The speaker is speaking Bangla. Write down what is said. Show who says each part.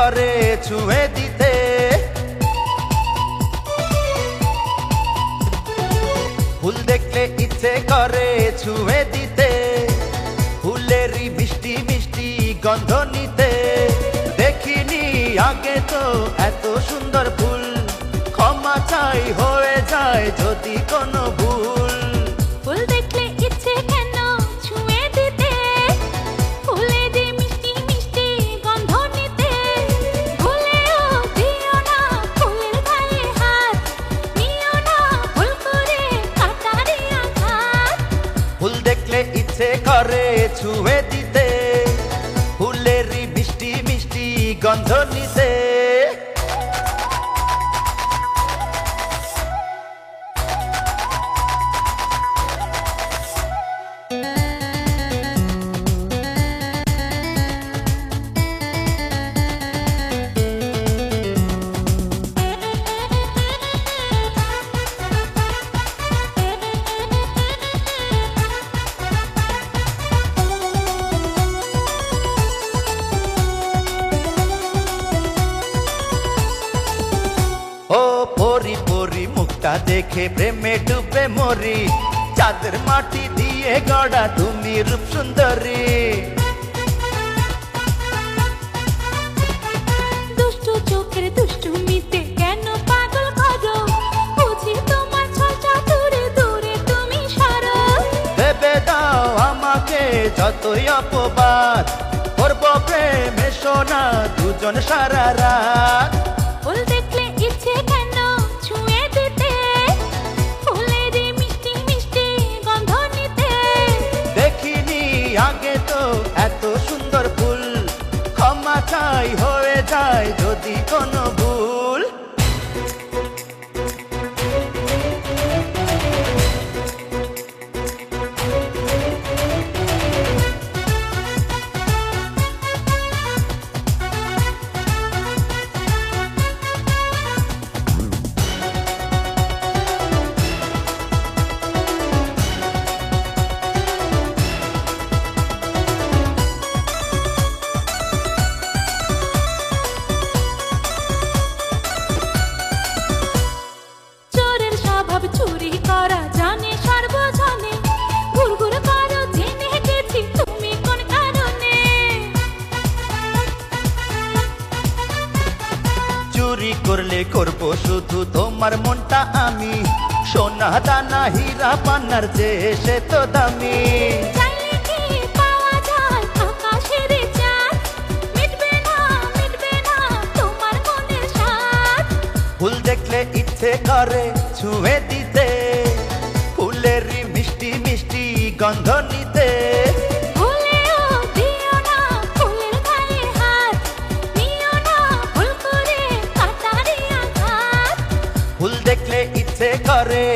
Speaker 1: করে ছুঁয়ে দিতে। ফুল দেখলে ইচ্ছে করে ছুঁয়ে দিতে, ফুলেরই মিষ্টি মিষ্টি গন্ধ নিতে। দেখিনি আগে তো এত সুন্দর ফুল, ক্ষমা চাই হয়ে যায় যদি কোনো ভুল।
Speaker 2: ফুল দেখলে ইচ্ছে কেন ছুঁয়ে দিতে, ফুলেরই মিষ্টি মিষ্টি গন্ধ নিতে। ভুলেও দিও না ফুলের গায়ে হাত, নিও না ভুল করে কাটারি আঘাত।
Speaker 1: ফুল দেখলে ইচ্ছে করে ছুঁয়ে দিতে, ফুলেরই মিষ্টি মিষ্টি গন্ধ নিতে। ও পরি পরি মুখটা দেখে প্রেমে ডুবে মরি, চাঁদের মাটি দিয়ে গড়া তুমি রূপ সুন্দরী।
Speaker 2: দুষ্টু চোখের দুষ্টুমিতে কেন পাগল করো, বুঝি তোমার ছলটা দূরে দূরে তুমি সরো।
Speaker 1: ভেবে দাও আমাকে যতই অপবাদ, করবো প্রেমে সোনা দুজন সারা রাত।
Speaker 2: ফুল দেখলে ইচ্ছে কেন ছুঁয়ে দিতে, ফুলেরই মিষ্টি মিষ্টি গন্ধ নিতে।
Speaker 1: দেখিনি আগে তো এত সুন্দর ফুল, ক্ষমা চাই হয়ে যায় যদি কোনো ভুল।
Speaker 2: চোরের স্বভাব চুরি করা জানে সর্বজনে, ঘুরঘুর করো জেনে গেছি তুমি কোন কারণে।
Speaker 1: চুরি করলে করবো শুধু তোমার মনটা আমি, সোনা দানা হীরা পান্নার চেয়ে সে তো দামি।
Speaker 2: চাইলে কি পাওয়া যায় আকাশের চাঁদ, মিটবে না তোমার মনের স্বাদ।
Speaker 1: ফুল দেখলে ইচ্ছে করে ছুঁয়ে দিতে, ফুলেরই মিষ্টি মিষ্টি গন্ধ নিতে।
Speaker 2: ভুলেও দিও না ফুলের গায়ে হাত, নিও না ভুল করে কাটারি আঘাত।
Speaker 1: ফুল দেখলে ইচ্ছে করে